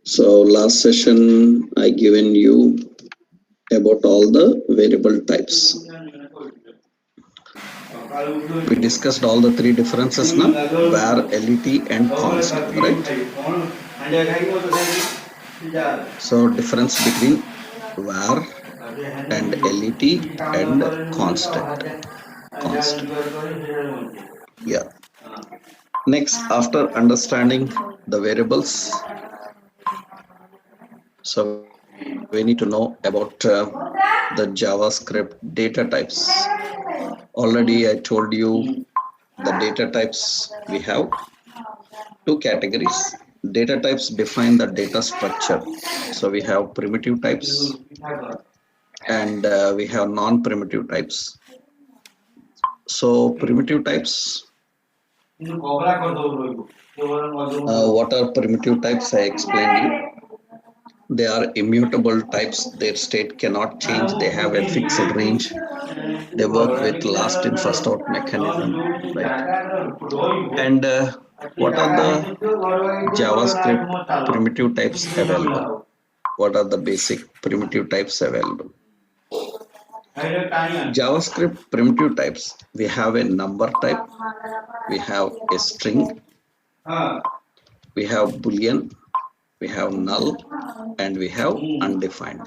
So last session I given you about all the variable types. We discussed all the three differences now: var, let, and const, right? So difference between var and let and const. Yeah. Next, after understanding the variables, so we need to know about the JavaScript data types. Already I told you the data types. We have two categories. Data types define the data structure. So we have primitive types and we have non-primitive types. So primitive types, what are primitive types? I explained you. They are immutable types. Their state cannot change. They have a fixed range. They work with last in first out mechanism, right? And what are the JavaScript primitive types available? What are the basic primitive types available? JavaScript primitive types, we have a number type, we have a string, we have boolean, we have null, and we have undefined.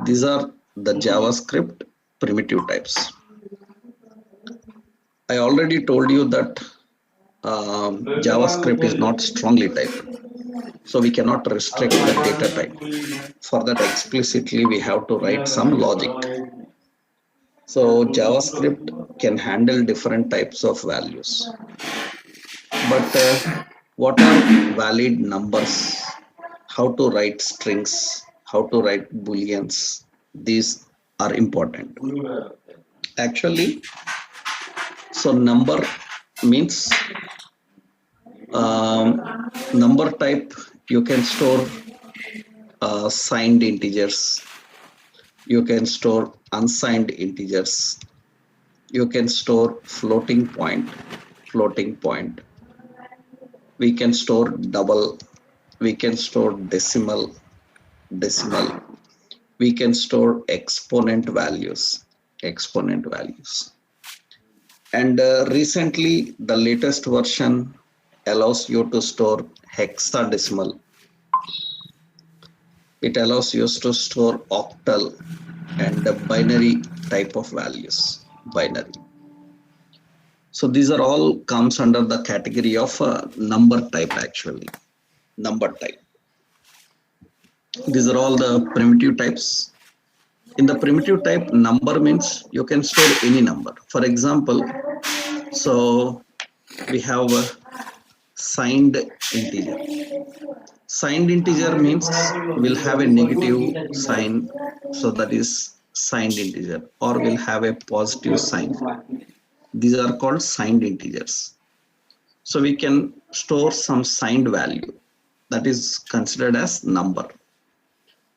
These are the JavaScript primitive types. I already told you that JavaScript is not strongly typed, so we cannot restrict the data type. For that, explicitly we have to write some logic. So JavaScript can handle different types of values. But what are valid numbers? How to write strings? How to write booleans? These are important. Actually, so number means number type. You can store signed integers. You can store unsigned integers. You can store floating point. We can store double. We can store decimal. We can store exponent values. And recently, the latest version allows you to store hexadecimal. It allows you to store octal and the binary type of values. Binary. So these are all comes under the category of number type actually. Number type. These are all the primitive types. In the primitive type, number means you can store any number. For example, so we have a signed integer. Signed integer means will have a negative sign, so that is signed integer, or will have a positive sign. These are called signed integers. So we can store some signed value that is considered as number,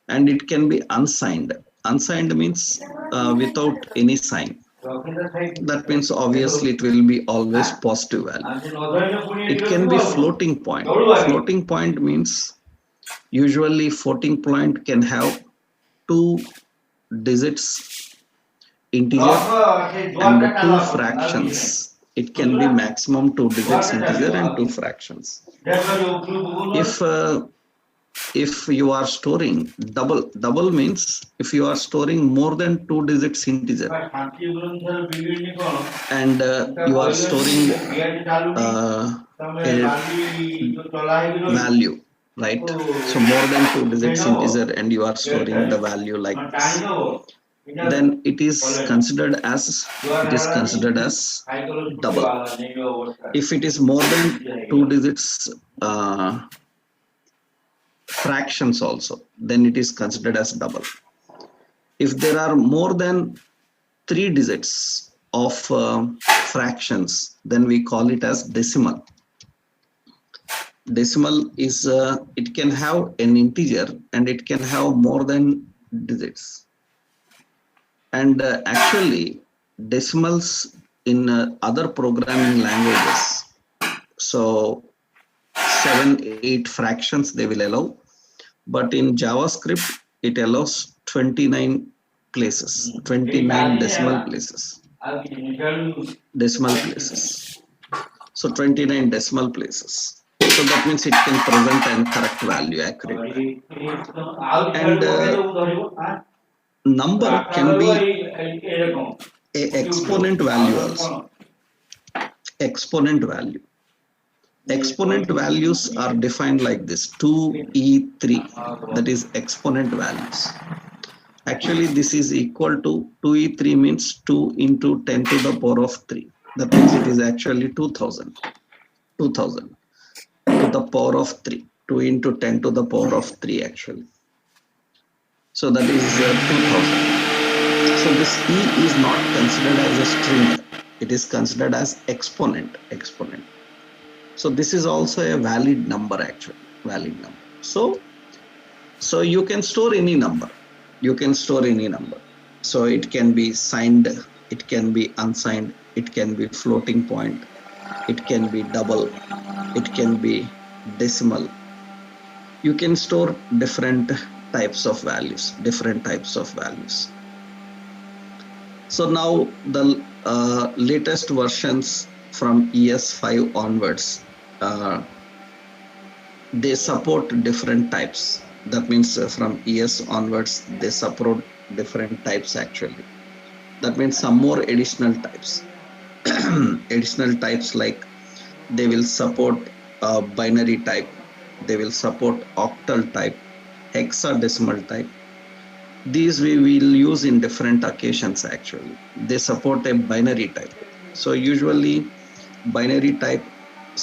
and it can be unsigned. Unsigned means without any sign. That means obviously it will be always positive value. It can be floating point. Floating point means usually floating point can have 2 digits integer and 2 fractions. It can be maximum 2 digits integer and 2 fractions. If you are storing double means if you are storing more than 2 digits integer and you are storing a value, right? So more than 2 digits integer and you are storing the value like this, then it is considered as double. If it is more than 2 digits fractions also, then it is considered as double. If there are more than 3 digits of fractions, then we call it as decimal. Decimal is it can have an integer and it can have more than digits. And actually decimals in other programming languages, so C 7, 8 fractions they will allow. But in JavaScript, it allows 29 places, 29 decimal places. Decimal places. So 29 decimal places. So that means it can present an correct value, accurate value. And number can be a exponent value also. Exponent value. Exponent values are defined like this: 2e3, that is exponent values. Actually, this is equal to 2e3 means 2 into 10 to the power of 3. That means it is actually 2000. 2000 to the power of 3. 2 into 10 to the power of 3 actually. So that is 2000. So this e is not considered as a string. It is considered as exponent. So this is also a valid number actually, valid number. So you can store any number. You can store any number. So it can be signed, it can be unsigned, it can be floating point, it can be double, it can be decimal. You can store different types of values, So now the latest versions from ES5 onwards, they support different types. That means from ES onwards, they support different types actually. That means some more additional types. Additional types like they will support binary type, they will support octal type, hexadecimal type. These we will use in different occasions actually. They support a binary type. So usually binary type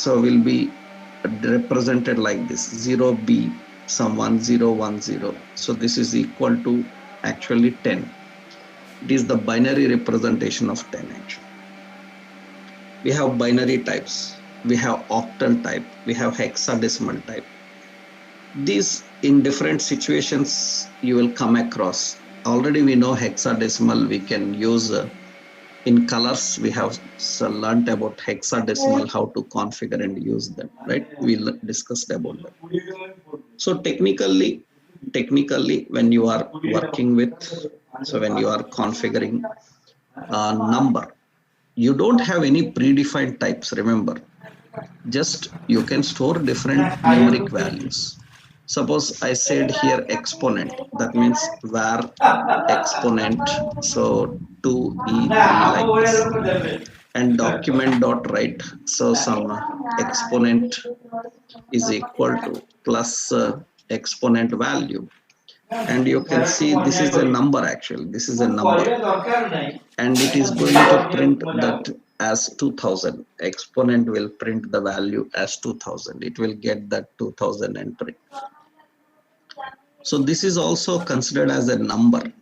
will be represented like this: 0b, some 1010. So this is equal to actually 10. It is the binary representation of 10 actually. We have binary types, we have octal type, we have hexadecimal type. These in different situations you will come across. Already we know hexadecimal we can use in colors. We have learned about hexadecimal, how to configure and use them, right? We discussed about that. So technically when you are working with, when you are configuring a number, you don't have any predefined types. Remember, just you can store different numeric values. Suppose I said here exponent, that means var exponent, so 2e3 like this, and document dot write, so some exponent is equal to plus exponent value, and you can see this is a number actually, this is a number, and it is going to print that as 2000. Exponent will print the value as 2000. It will get that 2000 entry. So this is also considered as a number.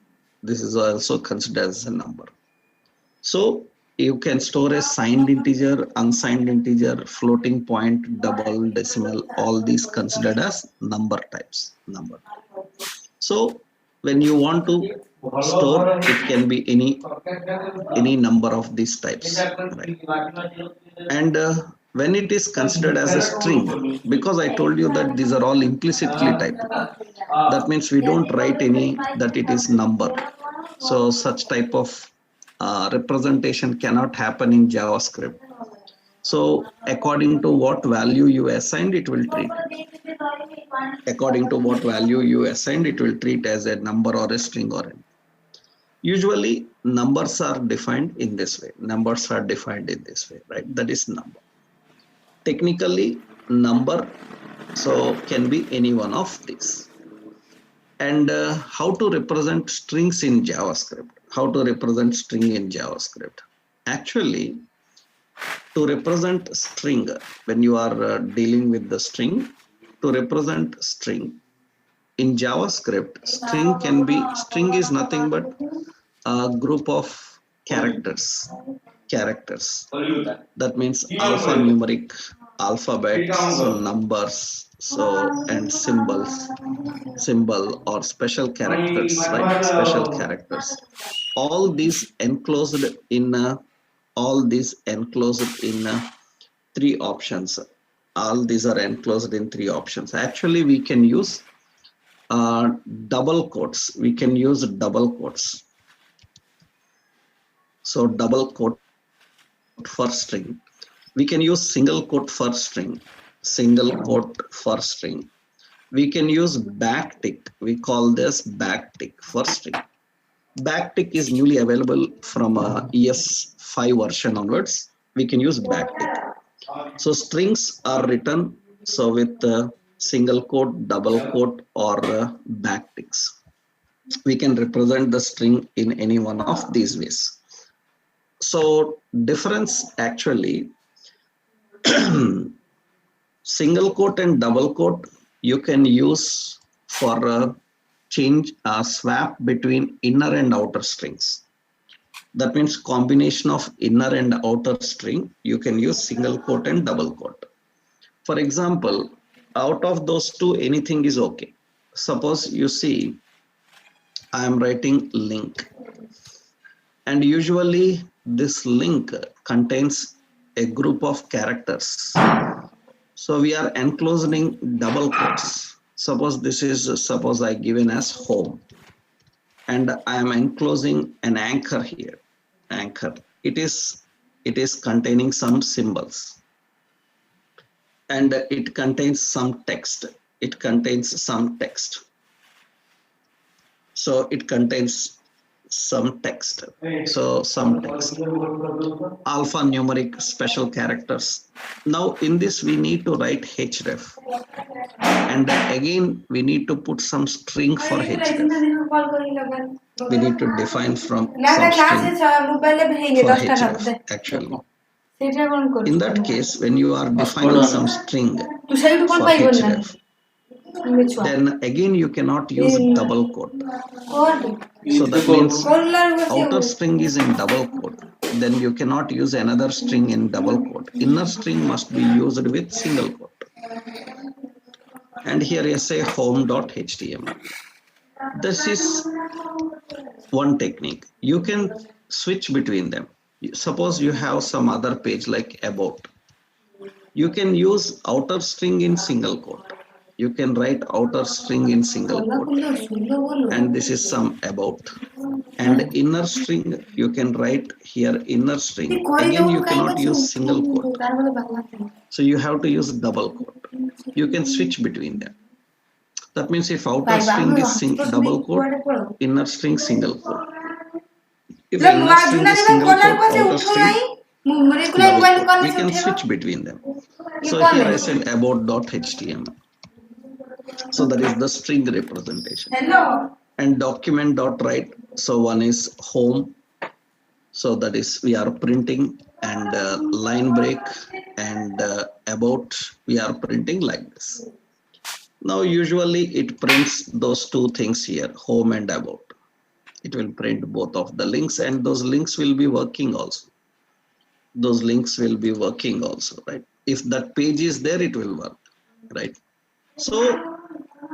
This is also considered as a number. So you can store a signed integer, unsigned integer, floating point, double, decimal, all these considered as number types. So when you want to store, it can be any number of these types, right? And when it is considered as a string, because I told you that these are all implicitly typed, that means we don't write any that it is number. So such type of representation cannot happen in JavaScript. So according to what value you assigned, it will treat it. According to what value you assigned, it will treat as a number or a string or anything. Usually numbers are defined in this way. Numbers are defined in this way, right? That is number. Technically, number can be any one of these. And how to represent strings in JavaScript? How to represent string in JavaScript? Actually, to represent string, when you are dealing with the string, to represent string in JavaScript, string is nothing but a group of characters. That means alphanumeric, alphabets, so numbers, and symbols, symbol or special characters, right? Special characters. All these enclosed in three options: all these are enclosed in 3 options. Actually, we can use double quotes. We can use double quotes. So double quote for string. We can use single quote for string. Single quote for string. We can use backtick. We call this backtick for string. Backtick is newly available from ES5 version onwards. We can use backtick. So strings are written so with single quote, double quote, or backticks. We can represent the string in any one of these ways. So difference actually, single quote and double quote you can use for swap between inner and outer strings. That means combination of inner and outer string, you can use single quote and double quote. For example, out of those two, anything is okay. Suppose you see, I am writing link, and usually this link contains a group of characters. So we are enclosing double quotes. Suppose this is, suppose I given as home, and I am enclosing an anchor here. Anchor. It is containing some symbols, and it contains some text. It contains some text. So it contains some text. So some text. Alphanumeric special characters. Now in this we need to write href. And again we need to put some string for href. We need to define from some string for href actually. In that case, when you are defining some string for href, then again you cannot use double quote. So that means outer string is in double quote. Then you cannot use another string in double quote. Inner string must be used with single quote. And here I say home.html. This is one technique. You can switch between them. Suppose you have some other page like about. You can use outer string in single quote. You can write outer string in single quote. And this is some about. And inner string, you can write here inner string. Again, you cannot use single quote. So you have to use double quote. You can switch between them. That means if outer string is double quote, inner string single quote. If inner string is single quote, outer string double quote. We can switch between them. So here I said about.html. So that is the string representation. And document.write. So one is home. So that is we are printing, and line break and about we are printing like this. Now usually it prints those two things here, home and about. It will print both of the links, and those links will be working also. Those links will be working also, right? If that page is there, it will work, right? So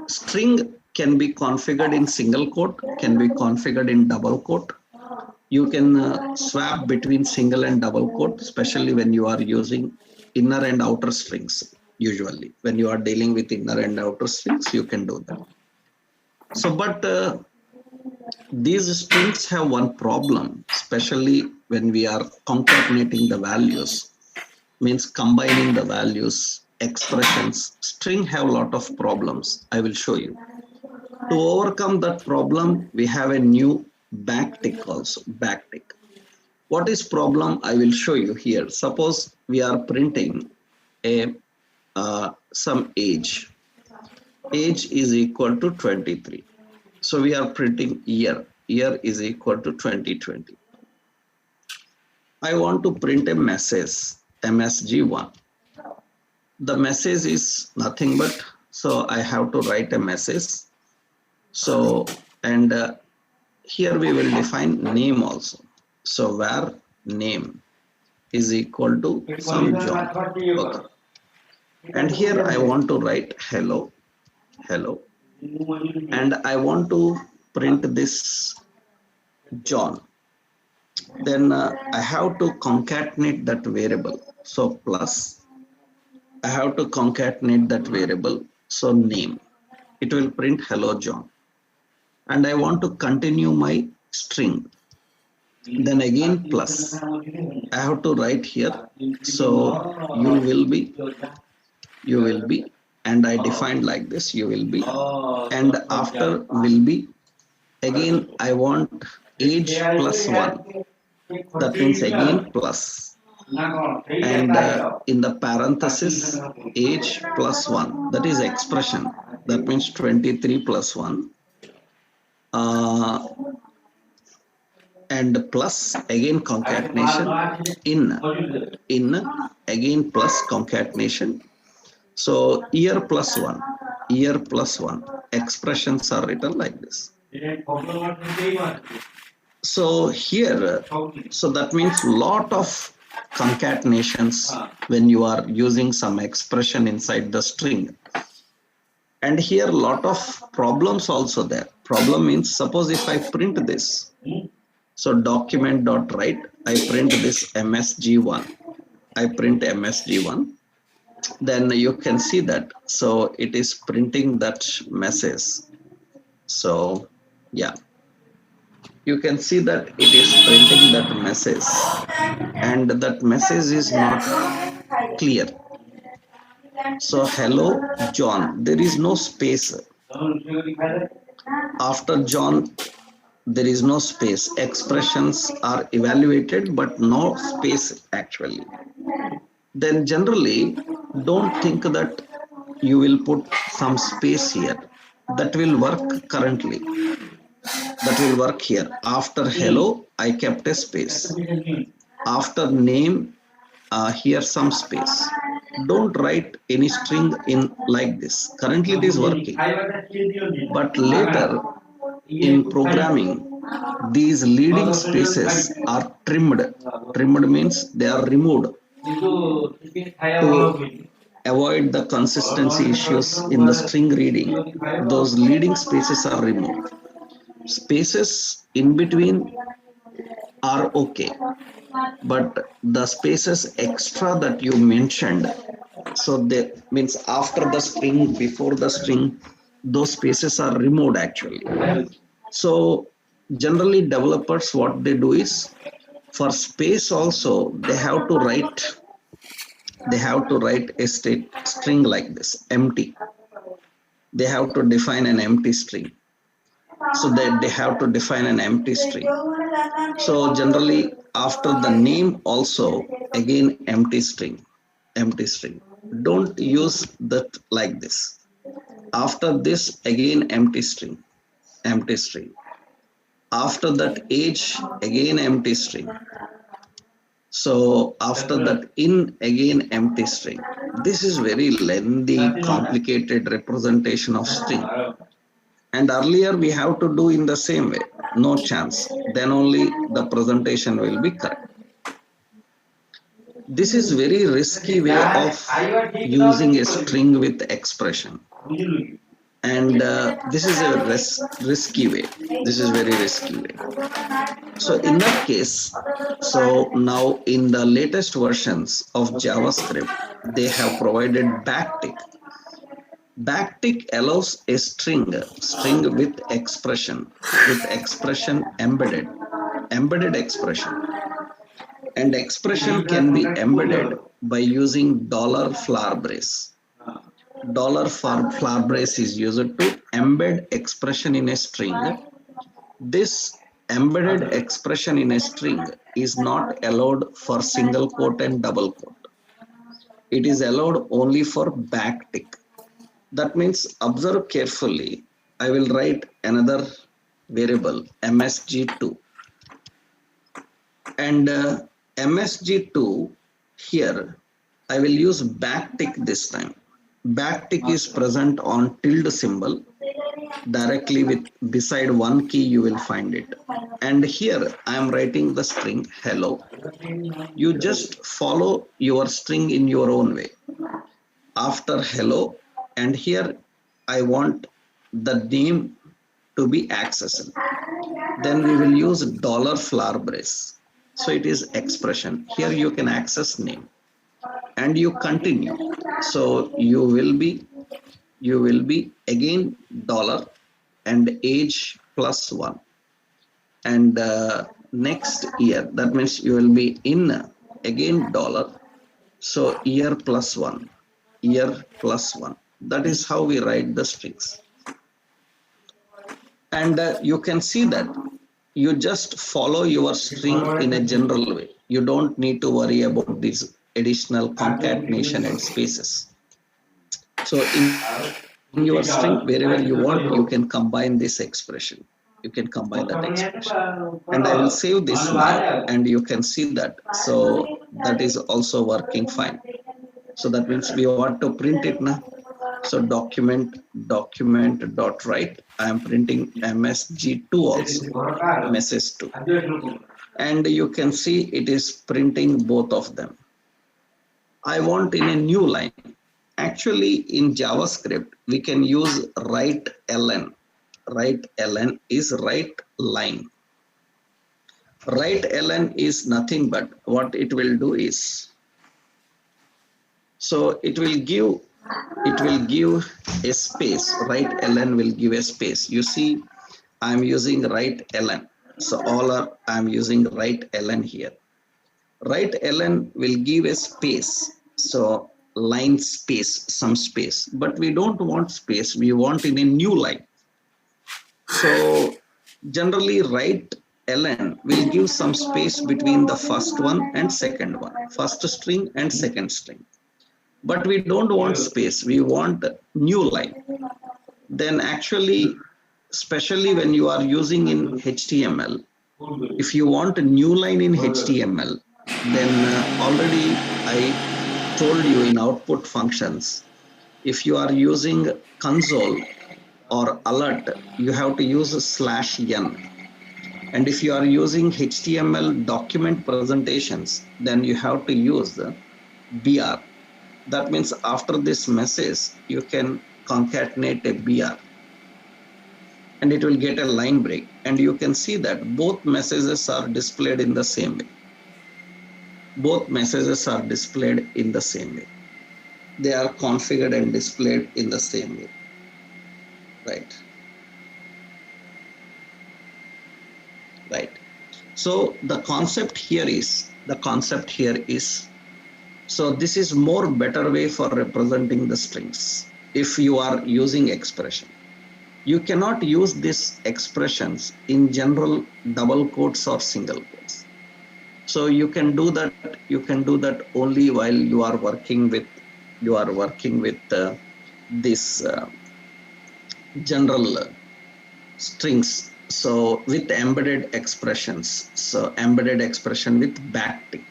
string can be configured in single quote, can be configured in double quote. You can swap between single and double quote, especially when you are using inner and outer strings. Usually when you are dealing with inner and outer strings, you can do that. So, but these strings have one problem, especially when we are concatenating the values, means combining the values, expressions. String have a lot of problems. I will show you. To overcome that problem, we have a new backtick also, backtick. What is problem? I will show you here. Suppose we are printing a some age. Age is equal to 23. So we are printing year. Year is equal to 2020. I want to print a message, MSG1. The message is nothing but, so I have to write a message. So, and here we will define name also. So where name is equal to some John. Okay. And here I want to write hello, hello. And I want to print this John. Then I have to concatenate that variable. So plus, I have to concatenate that variable. So name, it will print hello John. And I want to continue my string. Then again plus. I have to write here. So you will be, and I defined like this, you will be, and after will be, again I want age plus 1. That means again plus, and in the parenthesis age plus 1, that is expression, that means 23 plus 1, and plus again concatenation in again plus concatenation. So year plus 1, expressions are written like this. So here, so that means lot of concatenations when you are using some expression inside the string. And here lot of problems also there. Problem means, suppose if I print this, so document dot write, I print this msg1, I print msg1, then you can see that, so it is printing that message. So yeah, you can see that it is printing that message, and that message is not clear. So hello John, there is no space. After John, there is no space. Expressions are evaluated, but no space actually. Then generally, don't think that you will put some space here. That will work currently. That will work here. After hello, I kept a space. After name, here some space. Don't write any string in like this. Currently it is working. But later in programming, these leading spaces are trimmed. Trimmed means they are removed to avoid the consistency issues in the string reading. Those leading spaces are removed. Spaces in between are okay, but the spaces extra that you mentioned, so that means after the string, before the string, those spaces are removed actually. So generally developers, what they do is, for space also they have to write a string like this, empty. They have to define an empty string. So that they have to define an empty string. So generally after the name also, again empty string. Don't use that like this. After this, again empty string. After that age, again empty string. So after that in, again empty string. This is very lengthy, complicated representation of string. And earlier we have to do in the same way, no chance. Then only the presentation will be correct. This is very risky way of using a string with expression. And this is a risky way. This is very risky way. So in that case, so now in the latest versions of JavaScript, they have provided backtick. Backtick allows a string with expression embedded expression. And expression can be embedded by using $flower brace. $flower brace is used to embed expression in a string. This embedded expression in a string is not allowed for single quote and double quote. It is allowed only for backtick. That means, observe carefully. I will write another variable, msg2. And msg2 here, I will use backtick this time. Backtick is present on tilde symbol. Directly beside one key you will find it. And here I am writing the string hello. You just follow your string in your own way. After hello, and here I want the name to be accessible. Then we will use $flower brace. So it is expression. Here you can access name. and you continue. So you will be again dollar and age plus 1, and next year, that means you will be in again dollar, so year plus 1, year plus 1. That is how we write the strings. And you can see that you just follow your string in a general way. You don't need to worry about this additional concatenation and spaces. So in your string, wherever you want, you can combine this expression. You can combine that expression. And I will save this now, and you can see that. So that is also working fine. So that means we want to print it now. So document dot write. I am printing msg2 also, message2. And you can see it is printing both of them. I want in a new line. Actually, in JavaScript, we can use write ln. Write ln is write line. Write ln is nothing but what it will do is, so it will give a space. Write ln will give a space. You see, I'm using write ln. So I'm using write ln here. Write ln will give a space. So line space, some space, but we don't want space. We want in a new line. So generally write ln will give some space between the first one and second one, first string and second string. But we don't want space. We want new line. Then actually, especially when you are using in HTML, if you want a new line in HTML, then already I told you in output functions, if you are using console or alert, you have to use /n. And if you are using HTML document presentations, then you have to use the BR. That means after this message, you can concatenate a BR. And it will get a line break. And you can see that both messages are displayed in the same way. Both messages are displayed in the same way. They are configured and displayed in the same way. Right. Right. So the concept here is, so this is more better way for representing the strings. If you are using expression, you cannot use these expressions in general double quotes or single quotes. So you can do that. You can do that only while you are working with this general strings. So with embedded expressions. So embedded expression with backtick.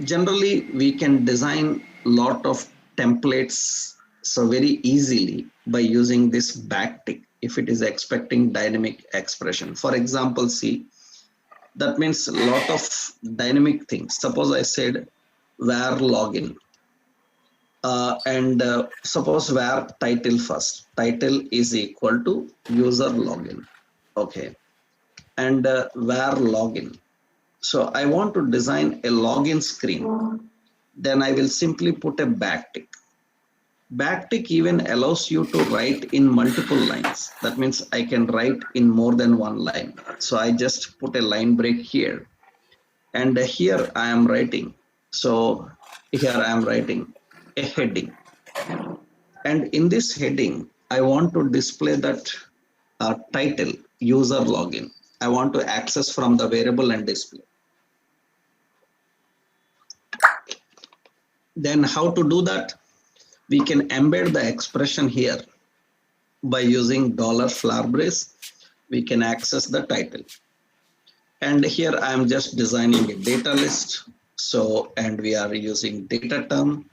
Generally, we can design lot of templates so very easily by using this backtick if it is expecting dynamic expression. For example, see, that means a lot of dynamic things. Suppose I said where login and suppose where title first. Title is equal to user login. Okay. And where login. So I want to design a login screen. Then I will simply put a backtick. Backtick even allows you to write in multiple lines. That means I can write in more than one line. So I just put a line break here. And here I am writing. So here I am writing a heading. And in this heading, I want to display that title, user login. I want to access from the variable and display. Then how to do that? We can embed the expression here by using $flower brace. We can access the title. And here I am just designing a data list. So, and we are using data term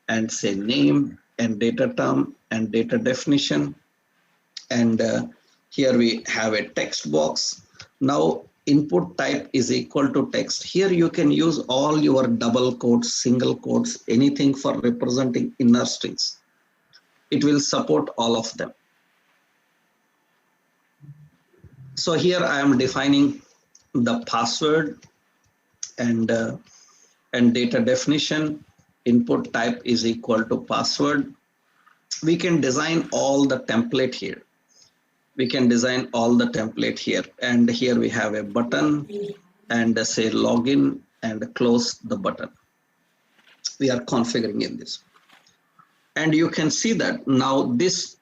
and say name and data term and data definition. And here we have a text box. Now input type is equal to text. Here you can use all your double quotes, single quotes, anything for representing inner strings. It will support all of them. So here I am defining the password and and data definition, input type is equal to password. We can design all the template here. We can design all the template here, and here we have a button and say login and close the button. We are configuring in this, and you can see that now this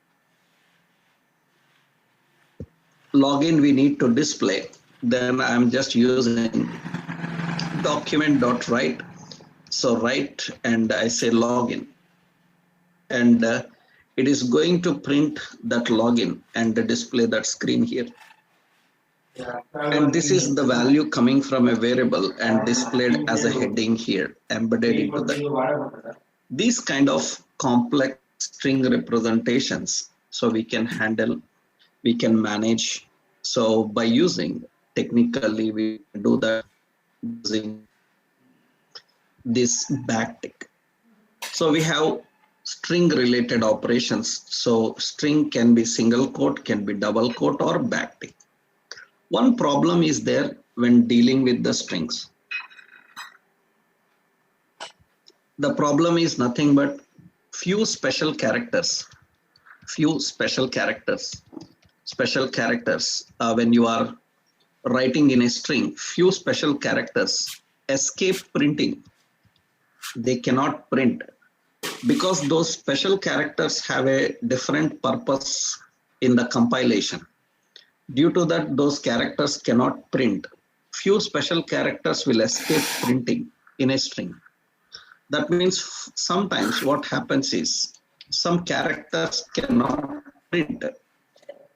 login we need to display. Then I'm just using document.write. So write and I say login, and it is going to print that login and display that screen here. And this is the value coming from a variable and displayed as a heading here, embedded into that. These kind of complex string representations, so we can handle, we can manage. So by using, technically we do that using this backtick. So we have string related operations. So string can be single quote, can be double quote, or backtick. One problem is there when dealing with the strings. The problem is nothing but few special characters. When you are writing in a string, few special characters escape printing. They cannot print because those special characters have a different purpose in the compilation. Due to that, those characters cannot print. Few special characters will escape printing in a string. That means sometimes what happens is some characters cannot print.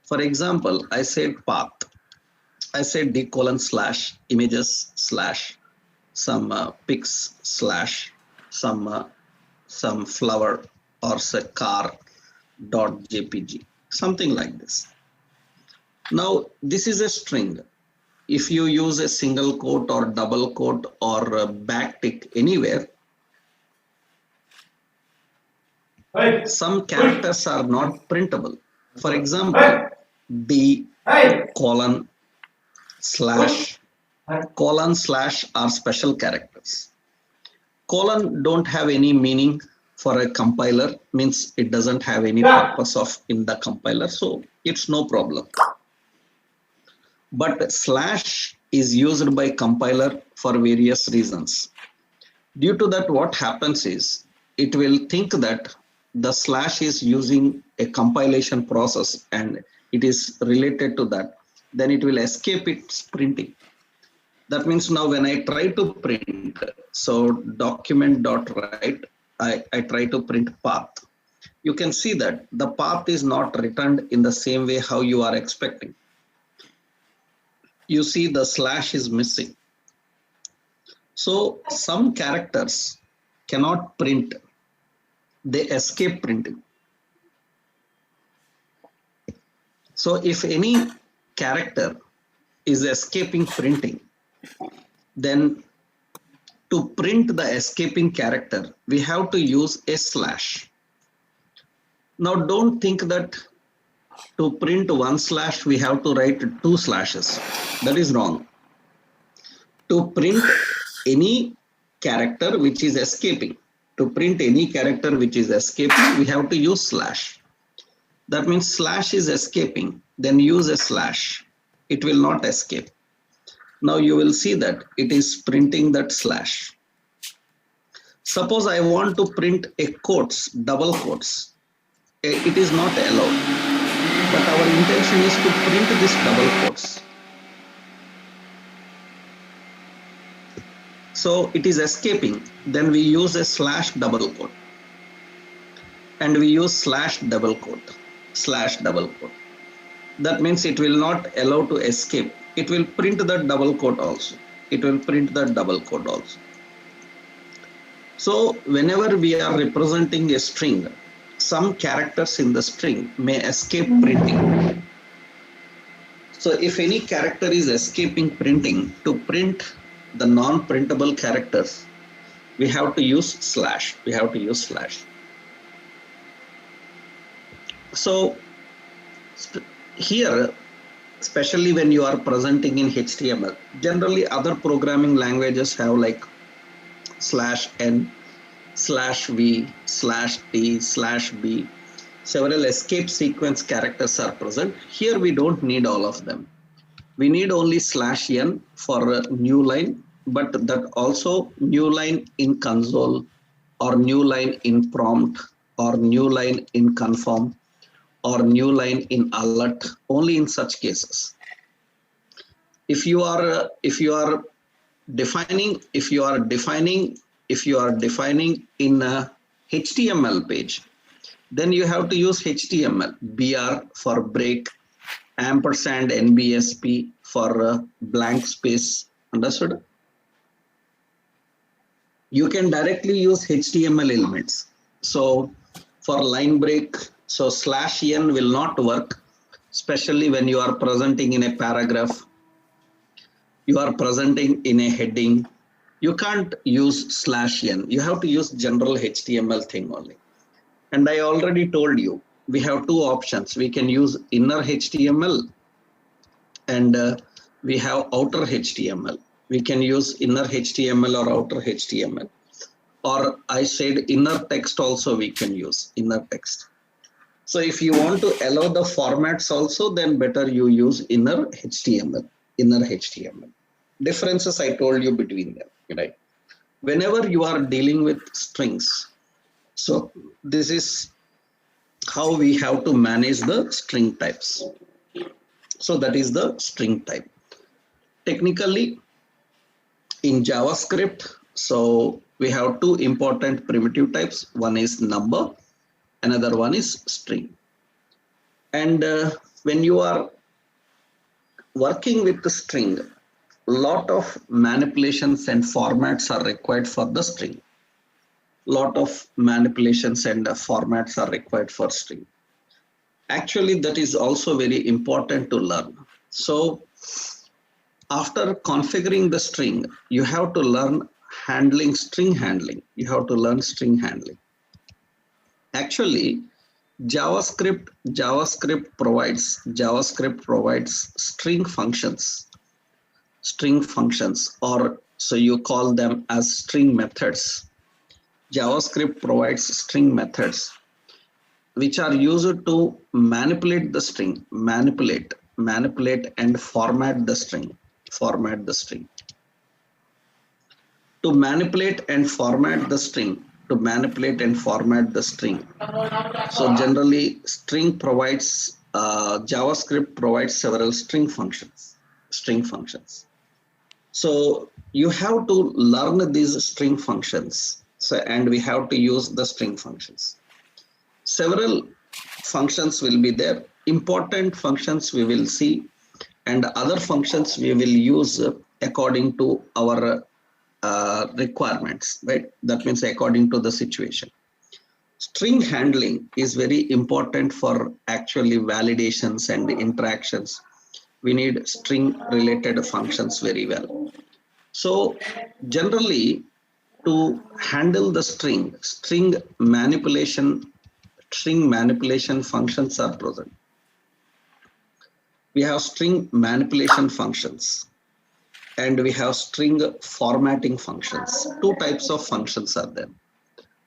For example, I said path. I said d:/images/ some pics / some flower or say car.jpg, something like this. Now this is a string. If you use a single quote or double quote or a backtick anywhere, some characters are not printable. For example, d:// are special characters. Colon don't have any meaning for a compiler, means it doesn't have any purpose of in the compiler, so it's no problem. But slash is used by compiler for various reasons. Due to that, what happens is it will think that the slash is using a compilation process and it is related to that. Then it will escape its printing. That means now when I try to print, so document.write, I try to print path. You can see that the path is not returned in the same way how you are expecting. You see the slash is missing. So some characters cannot print. They escape printing. So if any character is escaping printing, then to print the escaping character, we have to use a slash. Now don't think that to print one slash, we have to write two slashes. That is wrong. To print any character which is escaping, we have to use slash. That means slash is escaping, then use a slash. It will not escape. Now you will see that it is printing that slash. Suppose I want to print a quotes, double quotes. It is not allowed. But our intention is to print this double quotes. So it is escaping. Then we use a slash double quote. And we use slash double quote. That means it will not allow to escape. It will print the double quote also. So whenever we are representing a string, some characters in the string may escape printing. So if any character is escaping printing, to print the non-printable characters, we have to use slash. So here, especially when you are presenting in HTML, generally other programming languages have like /n, /v, /t, /b. Several escape sequence characters are present. Here we don't need all of them. We need only /n for a new line, but that also new line in console or new line in prompt or new line in confirm or new line in alert, only in such cases. If you are defining in a HTML page, then you have to use HTML, BR for break, ampersand NBSP for blank space. Understood? You can directly use HTML elements. So for line break, so /n will not work, especially when you are presenting in a paragraph, you are presenting in a heading. You can't use /n. You have to use general HTML thing only. And I already told you, we have two options. We can use inner HTML and we have outer HTML. We can use inner HTML or outer HTML. Or I said inner text also we can use, inner text. So if you want to allow the formats also, then better you use inner HTML. Differences I told you between them, right? Whenever you are dealing with strings, so this is how we have to manage the string types. So that is the string type. Technically, in JavaScript, so we have two important primitive types. One is number, another one is string. And when you are working with the string, a lot of manipulations and formats are required for the string. Lot of manipulations and formats are required for string. Actually, that is also very important to learn. So after configuring the string, you have to learn string handling. You have to learn string handling. Actually, JavaScript provides string functions, or so you call them as string methods. JavaScript provides string methods which are used to manipulate the string, manipulate and format the string. To manipulate and format the string. So generally, JavaScript provides several string functions. So you have to learn these string functions. So, and we have to use the string functions. Several functions will be there. Important functions we will see, and other functions we will use according to our requirements, right? That means according to the situation. String handling is very important for actually validations and interactions. We need string related functions very well. So generally, to handle the string manipulation functions are present. We have string manipulation functions and we have string formatting functions. Two types of functions are there: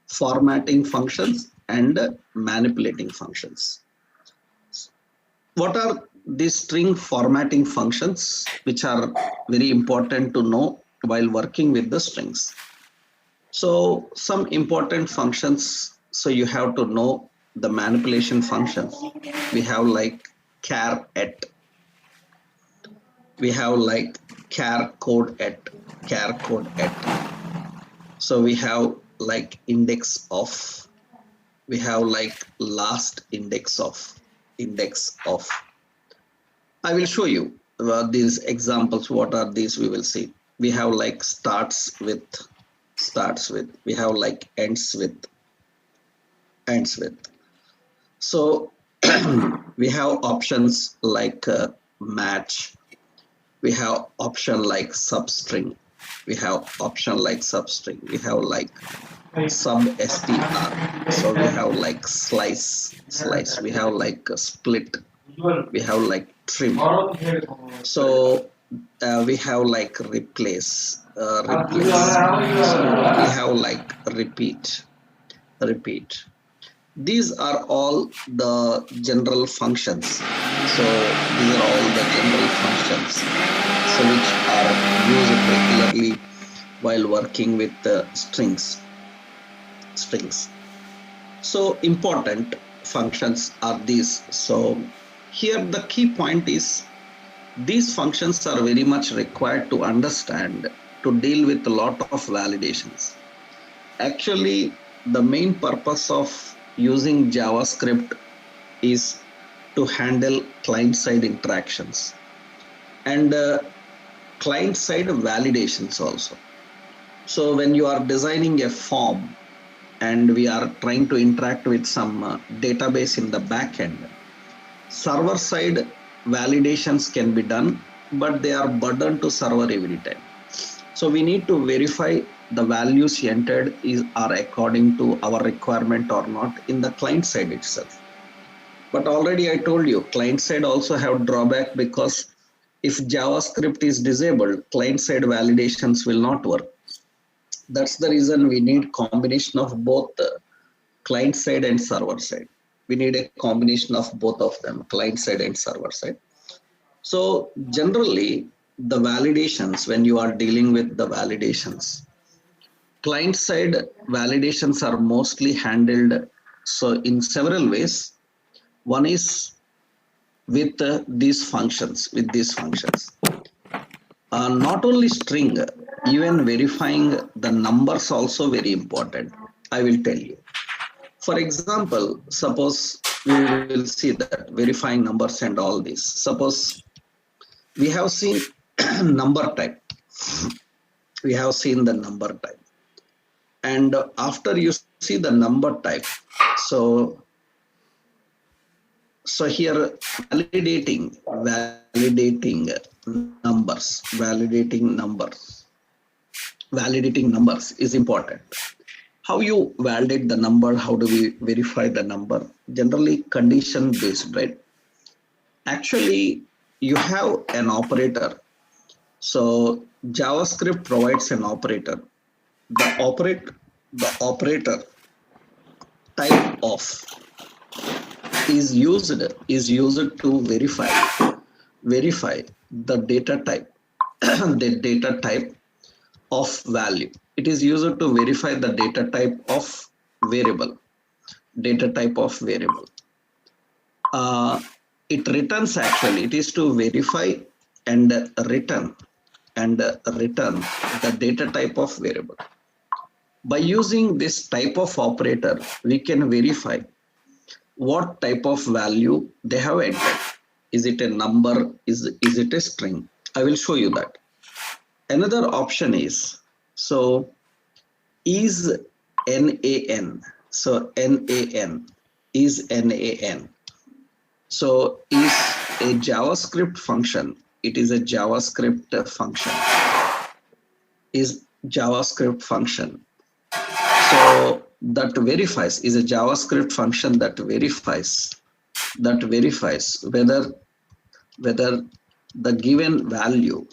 formatting functions and manipulating functions. What are these string formatting functions, which are very important to know while working with the strings? So some important functions, so you have to know the manipulation functions. We have like char at, we have like char code at. So we have like index of, we have like last index of. I will show you these examples. What are these? We will see. We have like starts with, we have like ends with. So we have options like match. We have option like substring. We have like sub str. So we have like slice. We have like split. We have like trim. So we have like replace. replace. So we have like repeat. These are all the general functions. So these are all the general functions, so which are used regularly while working with the strings. So important functions are these. So here the key point is these functions are very much required to understand, to deal with a lot of validations. Actually, the main purpose of using JavaScript is to handle client-side interactions and client-side validations also. So when you are designing a form and we are trying to interact with some database in the backend, server-side validations can be done, but they are burdened to server every time. So we need to verify the values entered are according to our requirement or not in the client side itself. But already I told you, client side also have drawback, because if JavaScript is disabled, client side validations will not work. That's the reason we need combination of both client side and server side. We need a combination of both of them, client side and server side. So generally, the validations, when you are dealing with the validations, client side validations are mostly handled so in several ways. One is with these functions, not only string, even verifying the numbers also very important. I will tell you. For example, suppose we will see that verifying numbers and all this. Suppose we have seen number type. We have seen the number type. And after you see the number type, so here validating numbers is important. How you validate the number? How do we verify the number? Generally condition based, right? Actually, you have an operator. So JavaScript provides an operator. The operator type of is used to verify the data type the data type of value. It is used to verify the data type of variable. It returns, actually it is to verify and return the data type of variable. By using this type of operator, we can verify what type of value they have entered. Is it a number? Is it a string? I will show you that. Another option is, so is NaN. So NaN is NaN. So is a JavaScript function. It is a JavaScript function. Is JavaScript function. So that verifies, is a JavaScript function that verifies whether the given value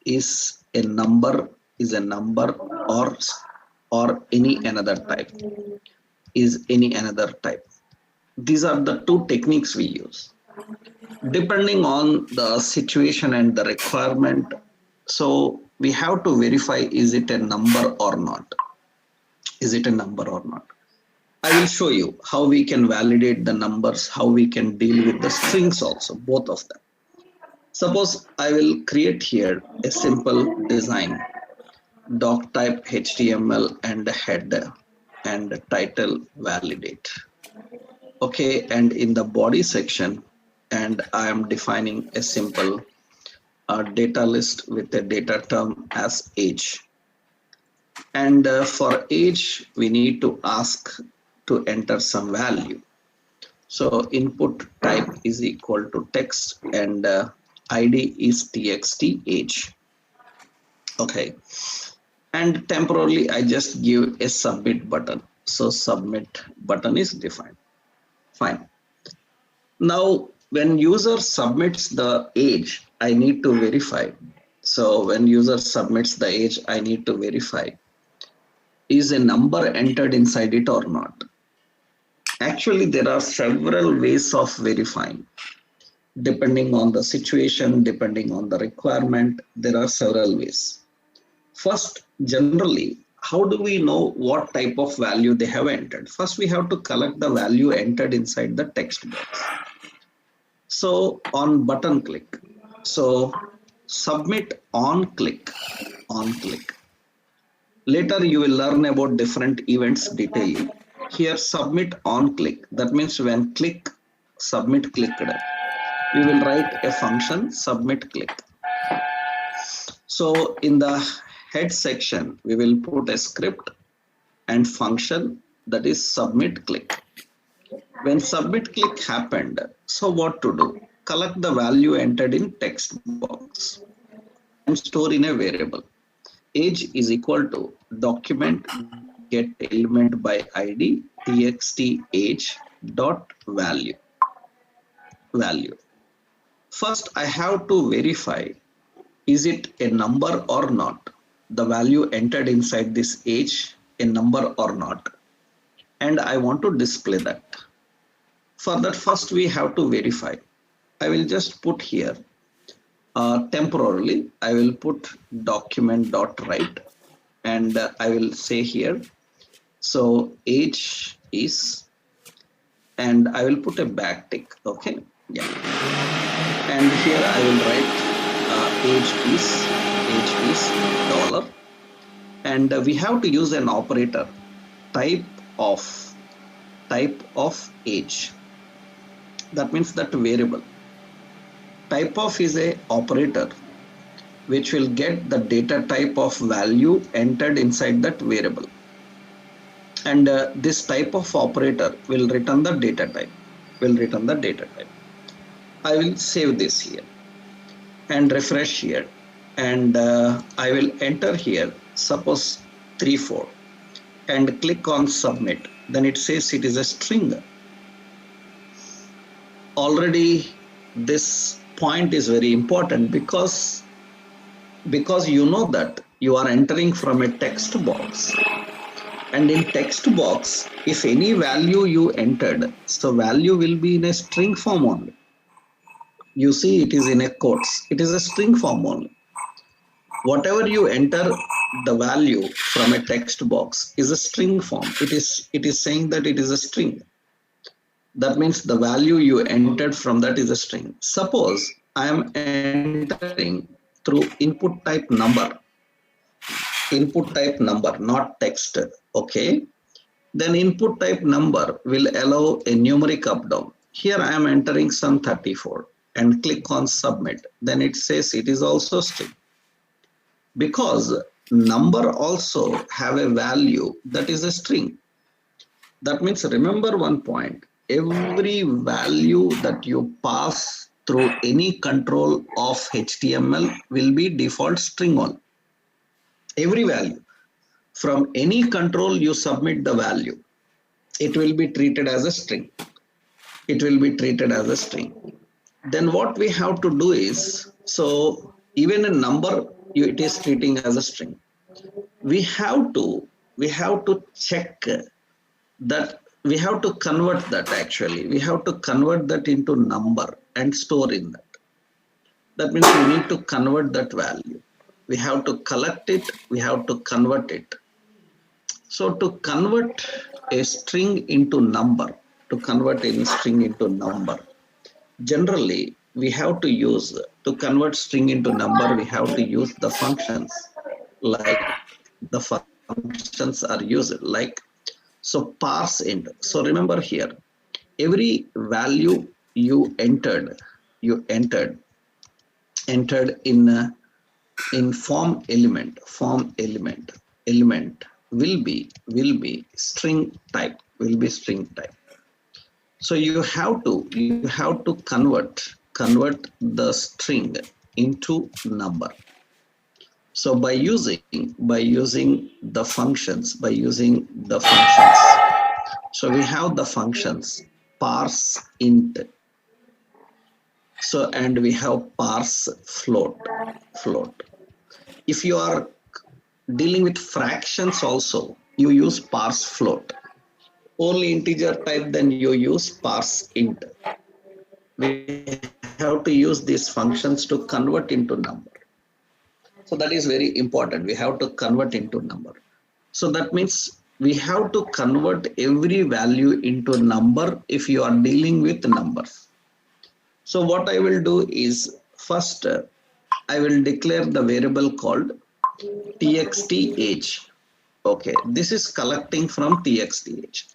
is a number or any another type. These are the two techniques we use depending on the situation and the requirement. So we have to verify, is it a number or not? I will show you how we can validate the numbers, how we can deal with the strings also, both of them. Suppose I will create here a simple design, doc type HTML and header and title validate. Okay, and in the body section, and I am defining a simple data list with a data term as age. And for age, we need to ask to enter some value. So input type is equal to text and ID is txt age. Okay. And temporarily, I just give a submit button. So submit button is defined. Fine. Now, when user submits the age, I need to verify So when user submits the age, I need to verify, is a number entered inside it or not? Actually, there are several ways of verifying. Depending on the situation, depending on the requirement, there are several ways. First, generally, how do we know what type of value they have entered? First, we have to collect the value entered inside the text box. So on button click, so submit on click, on click. Later you will learn about different events detailing. Here submit on click, that means when click, submit clicked, we will write a function submit click. So in the head section, we will put a script and function that is submit click. When submit click happened, so what to do? Collect the value entered in text box and store in a variable. Age is equal to document get element by id txt age dot value. First, I have to verify, is it a number or not? The value entered inside this age a number or not? And I want to display that. For that, first we have to verify. I will just put here temporarily, I will put document.write and I will say here, so age is, and I will put a backtick, okay, yeah. And here I will write age is dollar, and we have to use an operator, type of age. That means that variable. Type of is a operator which will get the data type of value entered inside that variable. And this type of operator will return the data type, I will save this here and refresh here. And I will enter here, suppose 34 and click on submit. Then it says it is a string. Already this point is very important because you know that you are entering from a text box, and in text box, if any value you entered, so value will be in a string form only. You see it is in a quotes, it is a string form only. Whatever you enter the value from a text box is a string form. It is saying that it is a string. That means the value you entered from that is a string. Suppose I am entering through input type number, not text, okay. Then input type number will allow a numeric up down. Here I am entering some 34 and click on submit. Then it says it is also string, because number also have a value that is a string. That means remember one point, every value that you pass through any control of HTML will be default string only. Every value from any control you submit the value, it will be treated as a string. Then what we have to do is, so even a number it is treating as a string. We have to check that, we have to convert that, actually we have to convert that into number and store in that. That means we need to convert that value. We have to collect it, we have to convert it. So to convert a string into number, generally we have to use, to convert string into number, we have to use the functions, like the functions are used, like, so parse int. So remember here, every value you entered in form element will be string type, So you have to convert the string into number. So by using the functions, so we have the functions parse int, so and we have parse float. If you are dealing with fractions also, you use parse float. Only integer type, then you use parse int. We have to use these functions to convert into number. So that is very important. We have to convert into number. So that means we have to convert every value into number if you are dealing with numbers. So what I will do is first I will declare the variable called txt age. Okay, this is collecting from txt age.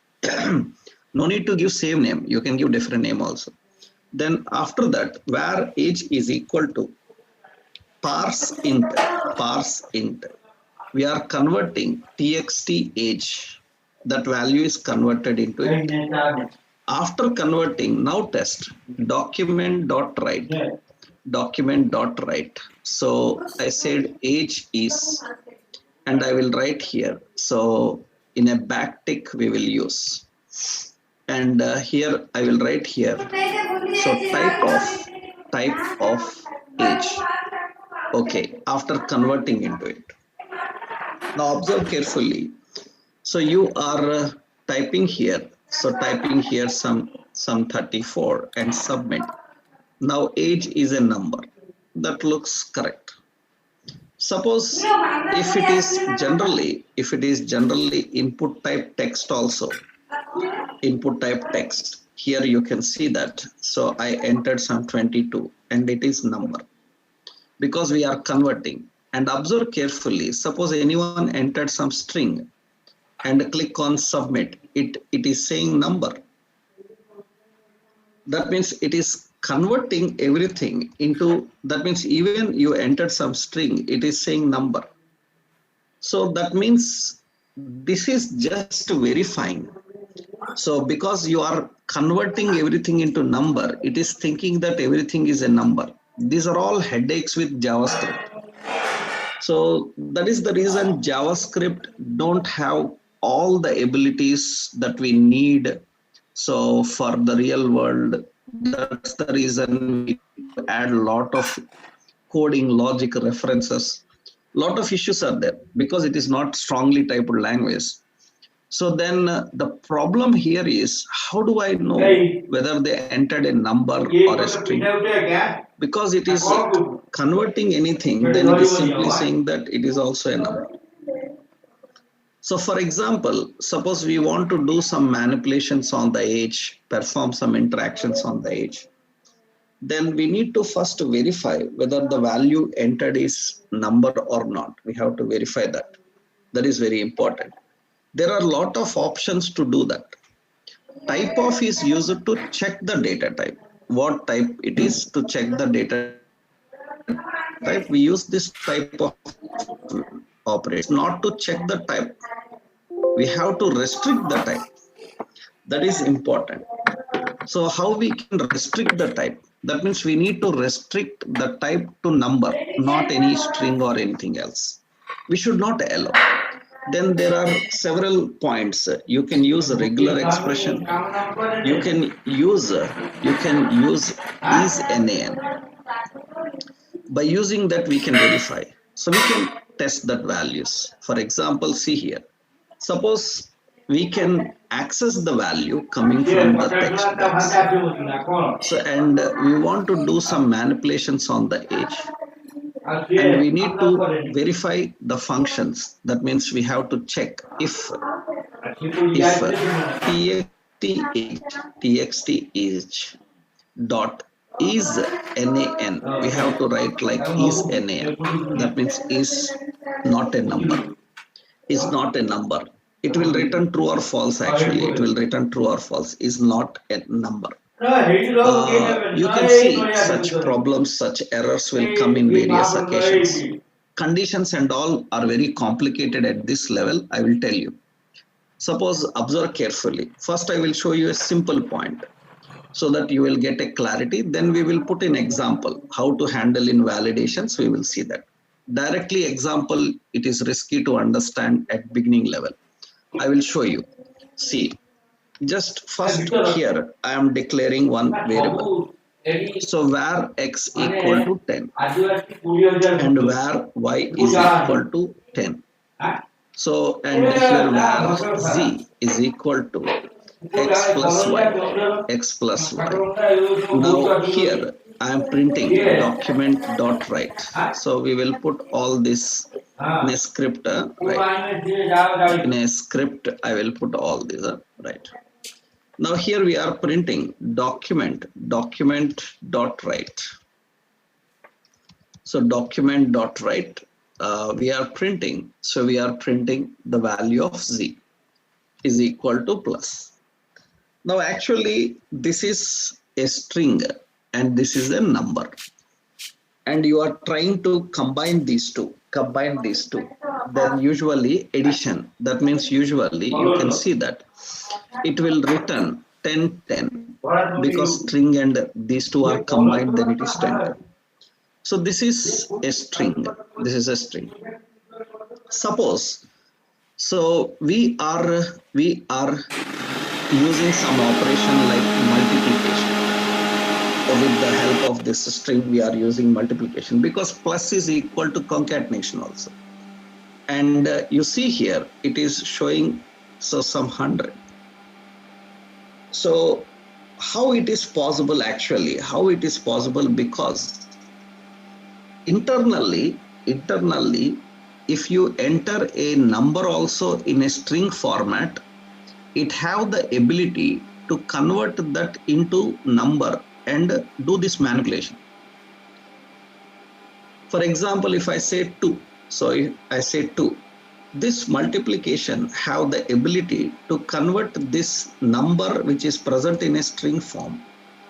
No need to give same name. You can give different name also. Then after that, where age is equal to parse int, we are converting txt age. That value is converted into it. After converting, now test document.write. Document.write. So I said age is, and I will write here. So in a backtick we will use, and here I will write here. So type of age. Okay, after converting into it. Now observe carefully. So you are typing here. So typing here some 34 and submit. Now age is a number. That looks correct. Suppose if it is generally input type text also, input type text, here you can see that. So I entered some 22 and it is number because we are converting. And observe carefully, suppose anyone entered some string and click on submit, it is saying number. That means it is converting everything into, that means even you entered some string, it is saying number. So that means this is just verifying. So because you are converting everything into number, it is thinking that everything is a number. These are all headaches with JavaScript. So that is the reason JavaScript don't have all the abilities that we need. So for the real world, that's the reason we add a lot of coding, logic, references. Lot of issues are there because it is not strongly typed language. So then the problem here is, how do I know whether they entered a number or a string? Because it is converting anything, then it is simply saying that it is also a number. So for example, suppose we want to do some manipulations on the age, perform some interactions on the age. Then we need to first verify whether the value entered is number or not. We have to verify that. That is very important. There are a lot of options to do that. Type of is used to check the data type. What type it is to check the data type. We use this type of operation not to check the type. We have to restrict the type. That is important. So how we can restrict the type? That means we need to restrict the type to number, not any string or anything else. We should not allow. Then there are several points. You can use a regular expression. You can use is nan. By using that we can verify. So we can test that values. For example, see here. Suppose we can access the value coming from the text box. So and we want to do some manipulations on the age. And we need to verify the functions. That means we have to check if txt age dot is nan. We have to write like is nan. That means is not a number. Is not a number. It will return true or false. Actually, it will return true or false. Is not a number. You can see such problems, such errors will come in various occasions. Conditions and all are very complicated at this level. I will tell you. Suppose observe carefully. First, I will show you a simple point so that you will get a clarity. Then we will put in example how to handle invalidations. We will see that. Directly example, it is risky to understand at beginning level. I will show you. See, just first here I am declaring one variable. So where x equal to 10 and where y is equal to 10. So and here where z is equal to x plus y, x plus y. Now here I am printing document dot write. So we will put all this in a script, right? In a script I will put all this, right? Now here we are printing document dot write. So document dot write, we are printing. So we are printing the value of z is equal to plus. Now actually this is a string and this is a number. And you are trying to combine these two. Then usually addition. That means usually you can see that it will return 10, 10 because string and these two are combined, then it is 10, 10. So this is a string. This is a string. Suppose so we are using some operation like multiplication. With the help of this string, we are using multiplication because plus is equal to concatenation also. And you see here it is showing so some 100. So how it is possible actually? How it is possible? Because internally, if you enter a number also in a string format, it have the ability to convert that into number and do this manipulation. For example, if I say 2, so if I say 2, this multiplication have the ability to convert this number which is present in a string form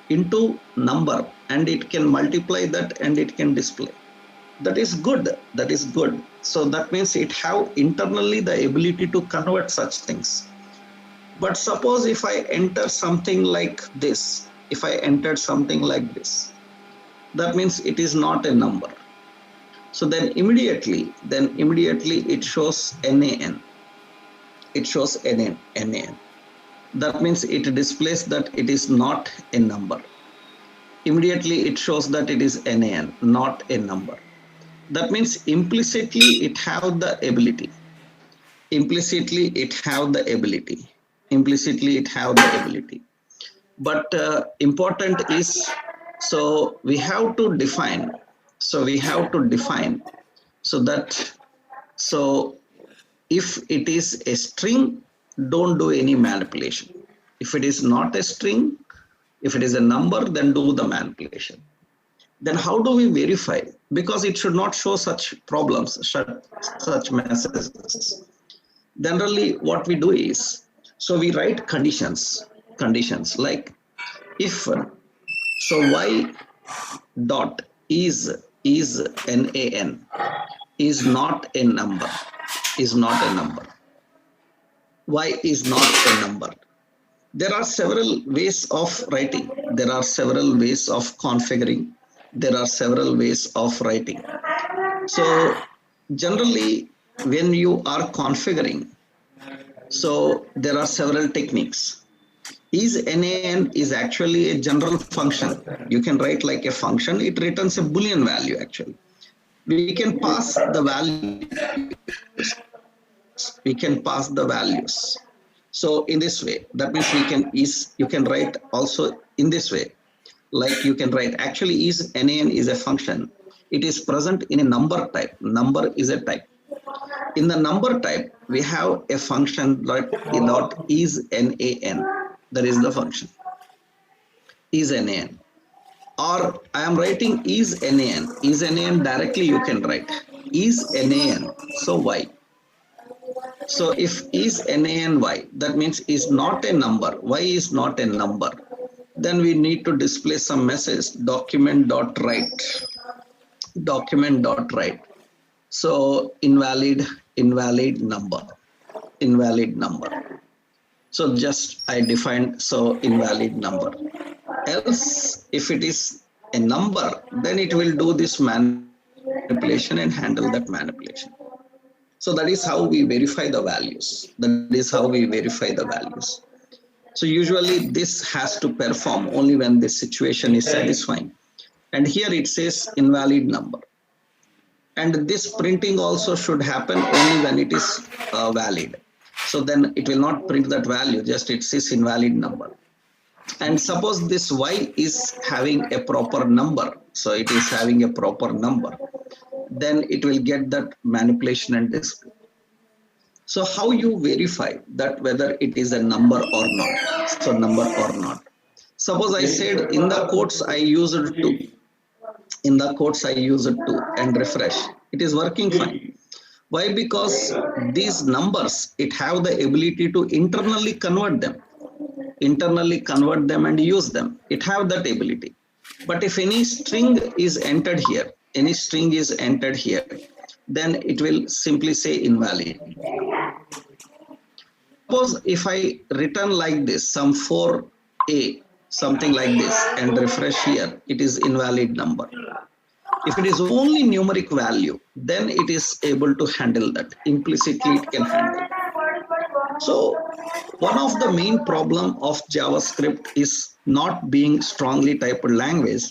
into number, and it can multiply that and it can display. That is good. That is good. So that means it have internally the ability to convert such things. But suppose if I enter something like this, if I entered something like this, that means it is not a number. So then immediately it shows NaN. It shows NaN. That means it displays that it is not a number. Immediately it shows that it is NaN, not a number. That means implicitly it have the ability. Implicitly it have the ability. But important is, so we have to define. So that, so if it is a string, don't do any manipulation. If it is not a string, if it is a number, then do the manipulation. Then how do we verify? Because it should not show such problems, such messages. Generally what we do is, so we write conditions like if so y dot is NaN is not a number, y is not a number. There are several ways of writing, there are several ways of configuring, there are several ways of writing. So generally when you are configuring, so there are several techniques. Is NaN is actually a general function. You can write like a function, it returns a Boolean value actually. We can pass the values. So in this way, that means you can write also in this way. Like you can write actually is NaN is a function. It is present in a number type. Number is a type. In the number type, we have a function like dot is NaN. That is the function. Is NaN. Or I am writing is NaN. Is NaN directly you can write. Is NaN. So y. So if is NaN y, that means is not a number. Y is not a number. Then we need to display some message document.write. So invalid number. So just I defined so invalid number. Else if it is a number, then it will do this manipulation and handle that manipulation. So that is how we verify the values. So usually this has to perform only when this situation is satisfying. And here it says invalid number. And this printing also should happen only when it is valid. So then it will not print that value, just it says invalid number. And suppose this y is having a proper number. So it is having a proper number. Then it will get that manipulation and display. So how you verify that whether it is a number or not? So number or not. Suppose I said in the quotes I used to. In the quotes I use it to and refresh. It is working fine. Why? Because these numbers, it have the ability to internally convert them and use them. It have that ability. But if any string is entered here, then it will simply say invalid. Suppose if I return like this, some 4a, something like this, and refresh here, it is invalid number. If it is only numeric value, then it is able to handle that. Implicitly, it can handle. So one of the main problem of JavaScript is not being strongly typed language.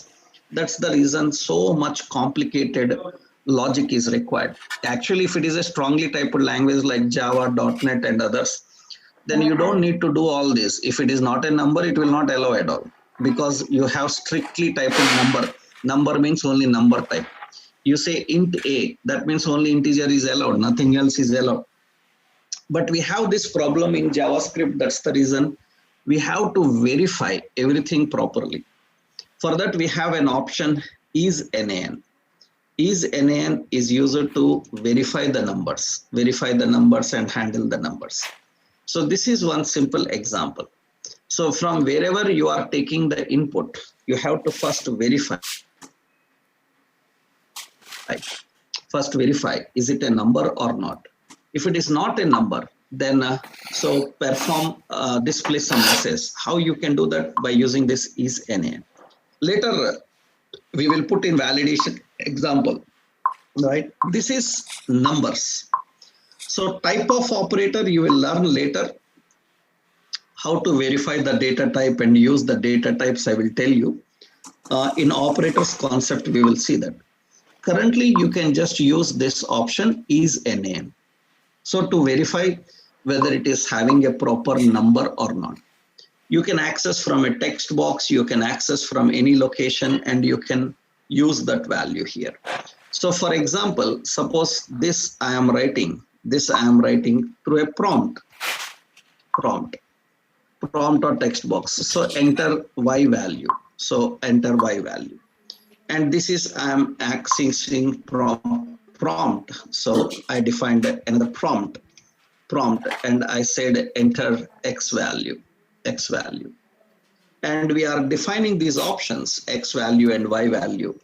That's the reason so much complicated logic is required. Actually, if it is a strongly typed language like Java, .NET and others, then you don't need to do all this. If it is not a number, it will not allow at all, because you have strictly typed number. Number means only number type. You say int a, that means only integer is allowed, nothing else is allowed. But we have this problem in JavaScript. That's the reason we have to verify everything properly. For that, we have an option isNaN. IsNaN is used to verify the numbers and handle the numbers. So this is one simple example. So from wherever you are taking the input, you have to first verify. Is it a number or not? If it is not a number, then so perform display some message. How you can do that? By using this isNaN. Later we will put in validation example, right? This is numbers. So type of operator you will learn later. How to verify the data type and use the data types I will tell you. In operators concept we will see that. Currently you can just use this option isNaN. So to verify whether it is having a proper number or not. You can access from a text box, you can access from any location, and you can use that value here. So for example, suppose this I am writing through a prompt or text box. So enter y value. And this is I am accessing prompt. So I defined another prompt, and I said enter x value. And we are defining these options, x value and y value.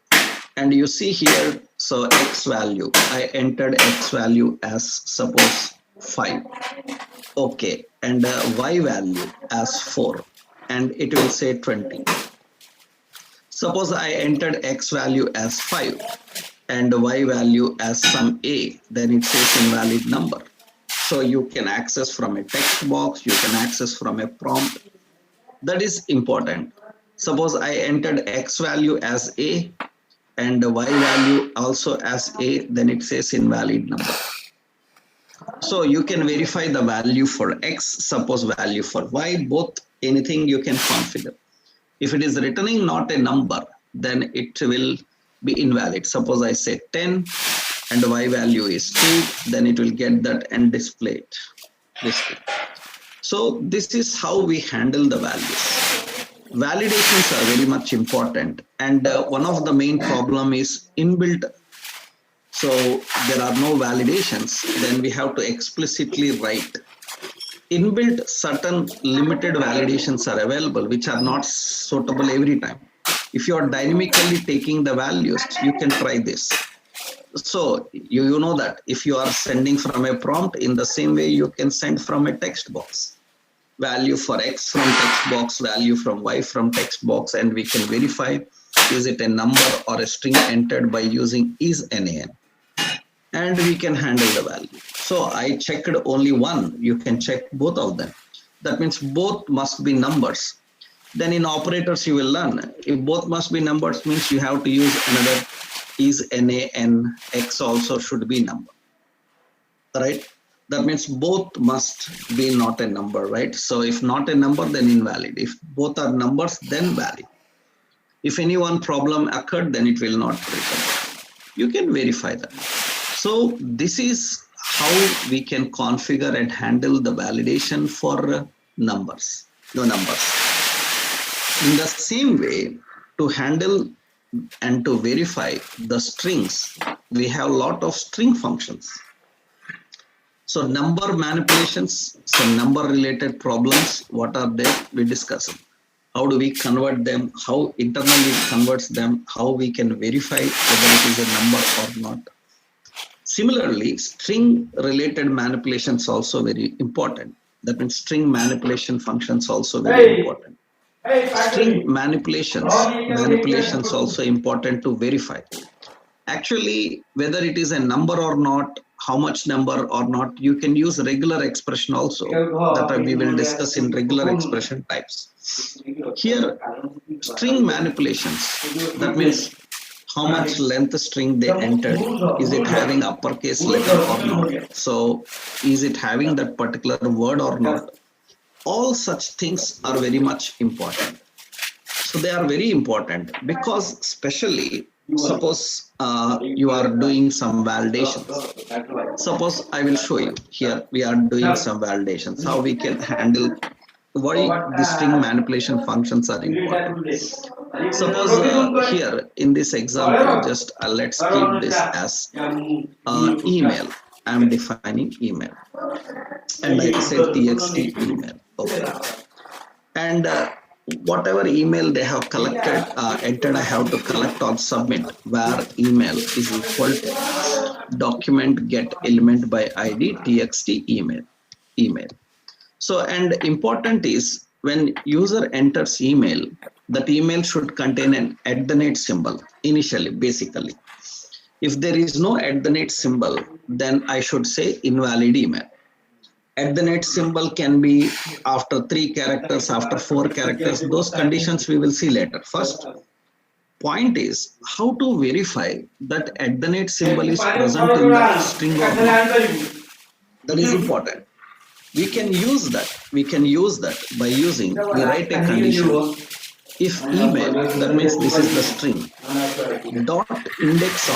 And you see here, so x value, I entered x value as suppose 5. Okay, and y value as 4, and it will say 20. Suppose I entered x value as 5 and y value as some a, then it says invalid number. So you can access from a text box, you can access from a prompt. That is important. Suppose I entered x value as a and y value also as a, then it says invalid number. So you can verify the value for x, suppose value for y, both, anything you can configure. If it is returning not a number, then it will be invalid. Suppose I say 10 and y value is 2, then it will get that and display it. So this is how we handle the values. Validations are very much important, and one of the main problem is inbuilt. So there are no validations, then we have to explicitly write. Inbuilt certain limited validations are available, which are not suitable every time. If you are dynamically taking the values, you can try this. So you know that if you are sending from a prompt, in the same way you can send from a text box. Value for x from text box, value from y from text box, and we can verify is it a number or a string entered by using isNaN. And we can handle the value. So I checked only one, you can check both of them. That means both must be numbers. Then in operators you will learn, if both must be numbers means you have to use another is NA and X also should be number, right? That means both must be not a number, right? So if not a number, then invalid. If both are numbers, then valid. If any one problem occurred, then it will not return. You can verify that. So this is how we can configure and handle the validation for numbers, no numbers. In the same way, to handle and to verify the strings, we have a lot of string functions. So number manipulations, some number related problems, what are there? We discuss. How do we convert them? How internally it converts them? How we can verify whether it is a number or not? Similarly, string related manipulations also very important. That means string manipulation functions also very important. String manipulations also important to verify. Actually, whether it is a number or not, how much number or not, you can use regular expression also that we will discuss in regular expression types. Here, string manipulations, that means how much length string they entered, is it having uppercase letter or not, so is it having that particular word or not, all such things are very much important. So they are very important because especially suppose you are doing some validations. Suppose I will show you here we are doing some validations, how we can handle why the string manipulation functions are important. Suppose here in this example, just let's keep this as email. I am defining email and I said txt email. Okay. And whatever email they have collected, entered, I have to collect or submit where email is equal to document get element by ID txt email. So, and important is when user enters email, that email should contain an @ symbol initially, basically. If there is no @ symbol, then I should say invalid email. @ symbol can be after 3 characters, after 4 characters. Those conditions we will see later. First point is how to verify that @ symbol is present in the string or not. That is important. We can use that. We can use that by using, we write a condition. If email, that means this is the string, dot index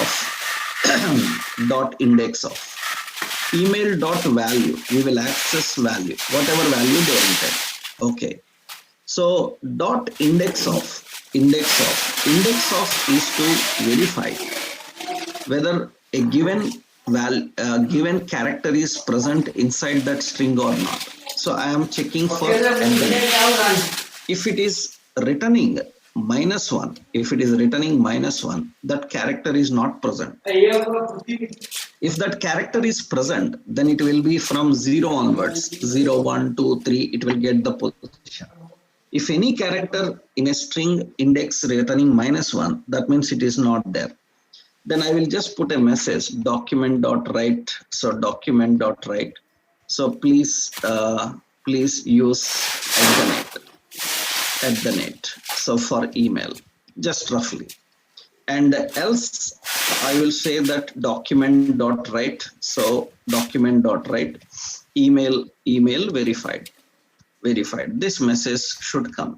of email dot value, we will access value, whatever value they entered. Okay. So dot index of is to verify whether a given character is present inside that string or not. So I am checking for if it is returning -1, if it is returning -1, that character is not present. If that character is present, then it will be from 0 onwards, 0, 1, 2, 3, it will get the position. If any character in a string index returning -1, that means it is not there. Then I will just put a message document.write. So document.write. So please use @. So for email, just roughly. And else I will say that document.write. So document.write email verified. This message should come.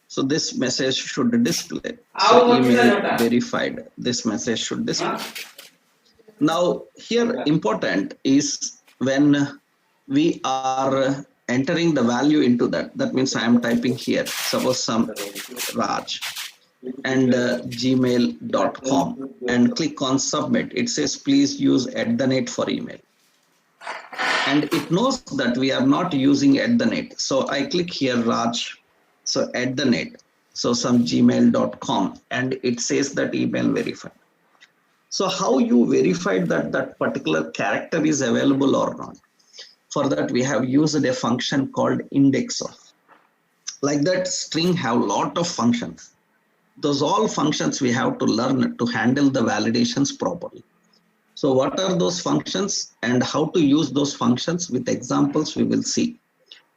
So this message should display. So email verified. This message should display. Now here important is when we are entering the value into that. That means I am typing here. Suppose some Raj and gmail.com and click on submit. It says please use @ for email. And it knows that we are not using @. So I click here Raj. So @, so some gmail.com, and it says that email verified. So how you verified that that particular character is available or not? For that we have used a function called index of. Like that string have lot of functions. Those all functions we have to learn to handle the validations properly. So what are those functions and how to use those functions with examples we will see.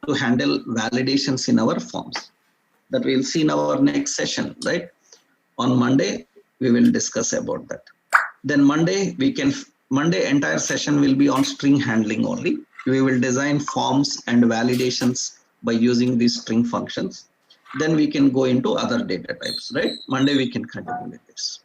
to handle validations in our forms. That we'll see in our next session, right? On Monday, we will discuss about that. Then Monday entire session will be on string handling only. We will design forms and validations by using these string functions. Then we can go into other data types, right? Monday we can continue with this.